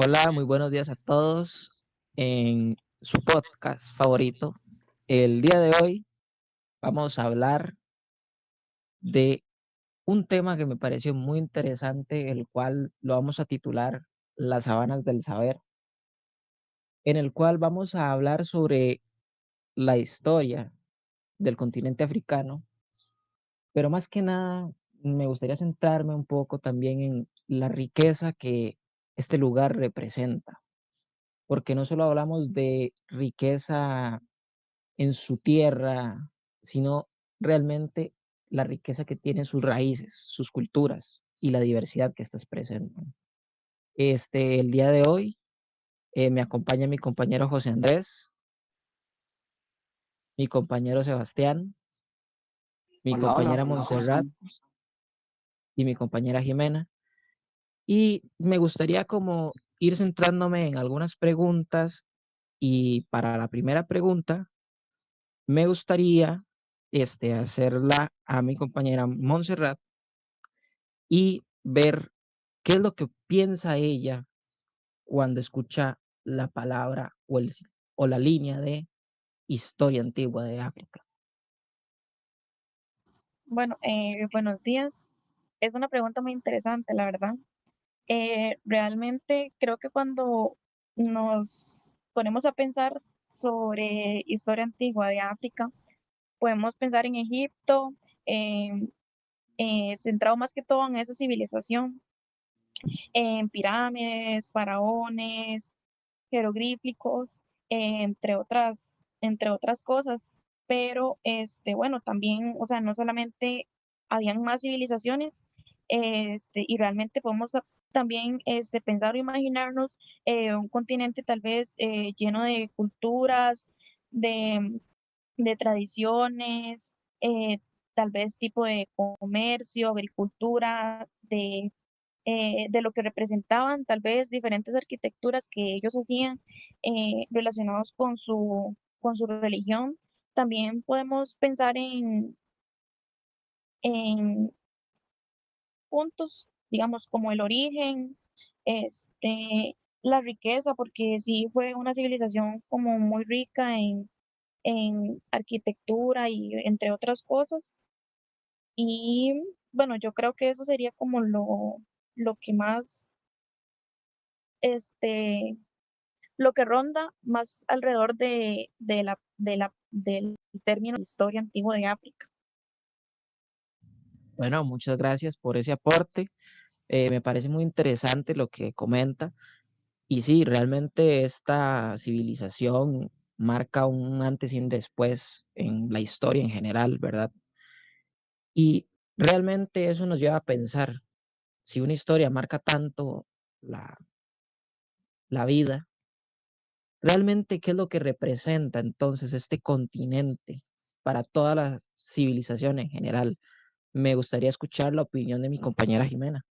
Hola, muy buenos días a todos en su podcast favorito. El día de hoy vamos a hablar de un tema que me pareció muy interesante, el cual lo vamos a titular Las sabanas del saber, en el cual vamos a hablar sobre la historia del continente africano, pero más que nada me gustaría centrarme un poco también en la riqueza que este lugar representa, porque no solo hablamos de riqueza en su tierra, sino realmente la riqueza que tienen sus raíces, sus culturas y la diversidad que estas presentan. El día de hoy me acompaña mi compañero José Andrés, mi compañero Sebastián, mi Hola, hola, compañera ¿cómo Montserrat están? y mi compañera Jimena. Y me gustaría como ir centrándome en algunas preguntas y para la primera pregunta me gustaría hacerla a mi compañera Montserrat y ver qué es lo que piensa ella cuando escucha la palabra o la línea de historia antigua de África. Bueno, buenos días. Es una pregunta muy interesante, la verdad. Realmente creo que cuando nos ponemos a pensar sobre historia antigua de África, podemos pensar en Egipto, centrado más que todo en esa civilización, en pirámides, faraones, jeroglíficos, entre otras cosas. Pero, bueno, también, o sea, no solamente habían más civilizaciones, y realmente podemos también pensar o imaginarnos un continente tal vez lleno de culturas, de, de tradiciones, tal vez tipo de comercio, agricultura, de lo que representaban tal vez diferentes arquitecturas que ellos hacían relacionados con su religión. También podemos pensar en puntos, digamos, como el origen, la riqueza, porque sí fue una civilización como muy rica en arquitectura y entre otras cosas. Y bueno, yo creo que eso sería como lo que más este, lo que ronda más alrededor del término historia antigua de África. Bueno, muchas gracias por ese aporte. Me parece muy interesante lo que comenta. Y sí, realmente esta civilización marca un antes y un después en la historia en general, ¿verdad? Y realmente eso nos lleva a pensar, si una historia marca tanto la, la vida, realmente qué es lo que representa entonces este continente para toda la civilización en general. Me gustaría escuchar la opinión de mi compañera Jimena.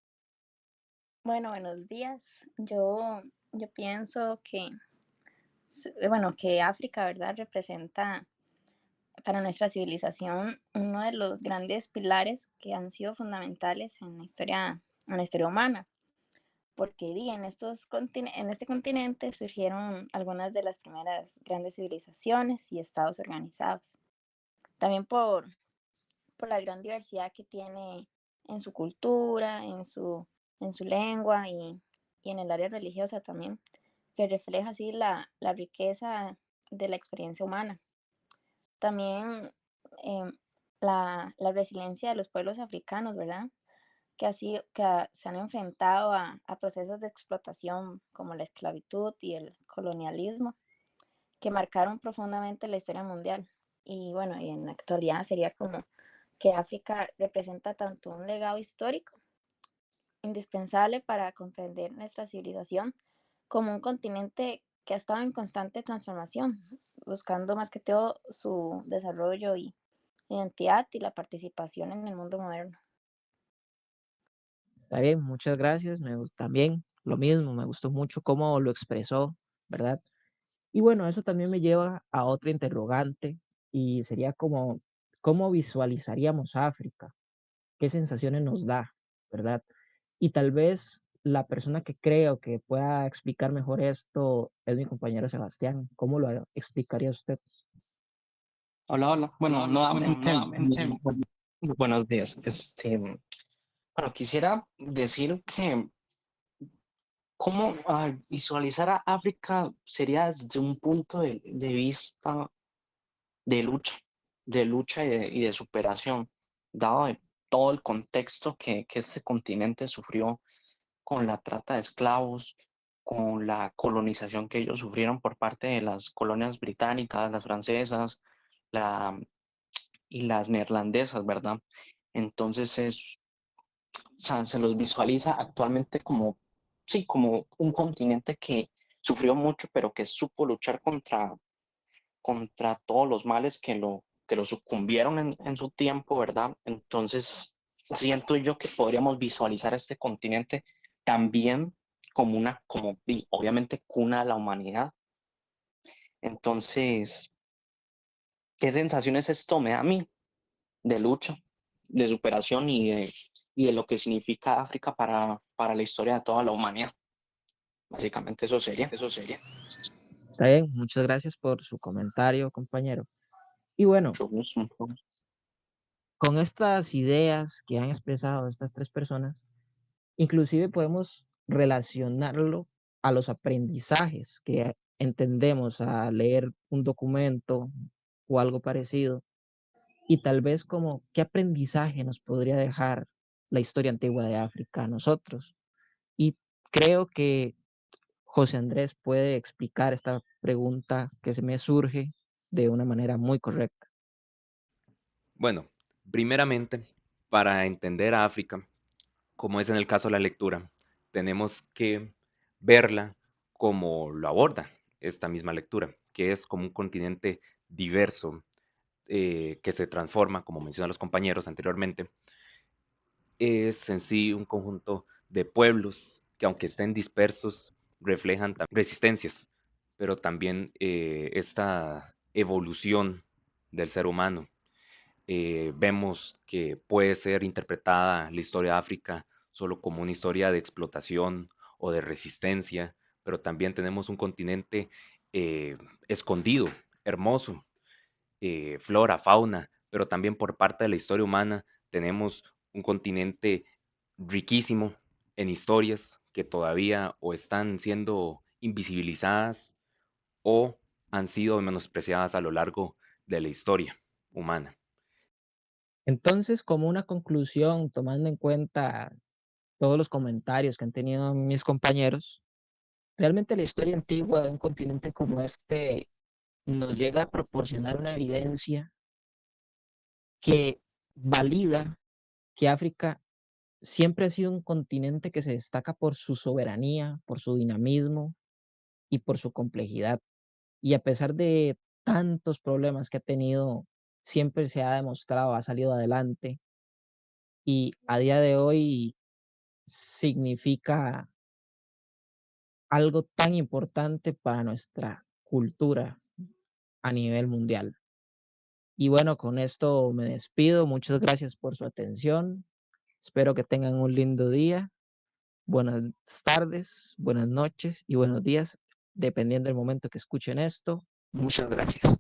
Bueno, buenos días. Yo pienso que, bueno, que África, ¿verdad? Representa para nuestra civilización uno de los grandes pilares que han sido fundamentales en la historia humana, porque en este continente surgieron algunas de las primeras grandes civilizaciones y estados organizados. También por la gran diversidad que tiene en su cultura, en su lengua y en el área religiosa también, que refleja así la riqueza de la experiencia humana. También eh, la resiliencia de los pueblos africanos, ¿verdad? Se han enfrentado a procesos de explotación como la esclavitud y el colonialismo, que marcaron profundamente la historia mundial. Y bueno, y en la actualidad sería como que África representa tanto un legado histórico indispensable para comprender nuestra civilización como un continente que ha estado en constante transformación, buscando más que todo su desarrollo y identidad y la participación en el mundo moderno. Está bien, muchas gracias. También lo mismo, me gustó mucho cómo lo expresó, ¿verdad? Y bueno, eso también me lleva a otra interrogante y sería como, ¿cómo visualizaríamos África? ¿Qué sensaciones nos da, verdad? Y tal vez la persona que creo que pueda explicar mejor esto es mi compañero Sebastián. ¿Cómo lo explicaría usted? Hola, hola. Bueno, nuevamente, nuevamente. buenos días. Bueno, quisiera decir que cómo visualizar a África sería desde un punto de vista de lucha, y de superación, dado de todo el contexto que este continente sufrió con la trata de esclavos, con la colonización que ellos sufrieron por parte de las colonias británicas, las francesas, la, y las neerlandesas, ¿verdad? Entonces o sea, se los visualiza actualmente como, sí, como un continente que sufrió mucho, pero que supo luchar contra todos los males que lo sucumbieron en su tiempo, ¿verdad? Entonces, siento yo que podríamos visualizar este continente también como obviamente cuna de la humanidad. Entonces, ¿qué sensaciones esto me da a mí de lucha, de superación y de lo que significa África para la historia de toda la humanidad? Básicamente eso sería, eso sería. Está bien, muchas gracias por su comentario, compañero. Y bueno, Mucho gusto. con estas ideas que han expresado estas tres personas, inclusive podemos relacionarlo a los aprendizajes que entendemos a leer un documento o algo parecido, y tal vez como qué aprendizaje nos podría dejar la historia antigua de África a nosotros. Y creo que José Andrés puede explicar esta pregunta que se me surge de una manera muy correcta. Bueno, primeramente, para entender a África, como es en el caso de la lectura, tenemos que verla como lo aborda esta misma lectura, que es como un continente diverso, que se transforma, como mencionan los compañeros anteriormente, es en sí un conjunto de pueblos que aunque estén dispersos, reflejan resistencias, pero también esta evolución del ser humano. Vemos que puede ser interpretada la historia de África solo como una historia de explotación o de resistencia, pero también tenemos un continente escondido, hermoso, flora, fauna, pero también por parte de la historia humana tenemos un continente riquísimo en historias que todavía o están siendo invisibilizadas o han sido menospreciadas a lo largo de la historia humana. Entonces, como una conclusión, tomando en cuenta todos los comentarios que han tenido mis compañeros, realmente la historia antigua de un continente como este nos llega a proporcionar una evidencia que valida que África siempre ha sido un continente que se destaca por su soberanía, por su dinamismo y por su complejidad. Y a pesar de tantos problemas que ha tenido, siempre se ha demostrado, ha salido adelante y a día de hoy significa algo tan importante para nuestra cultura a nivel mundial. Y bueno, con esto me despido. Muchas gracias por su atención. Espero que tengan un lindo día. Buenas tardes, buenas noches y buenos días, dependiendo del momento que escuchen esto. Muchas gracias.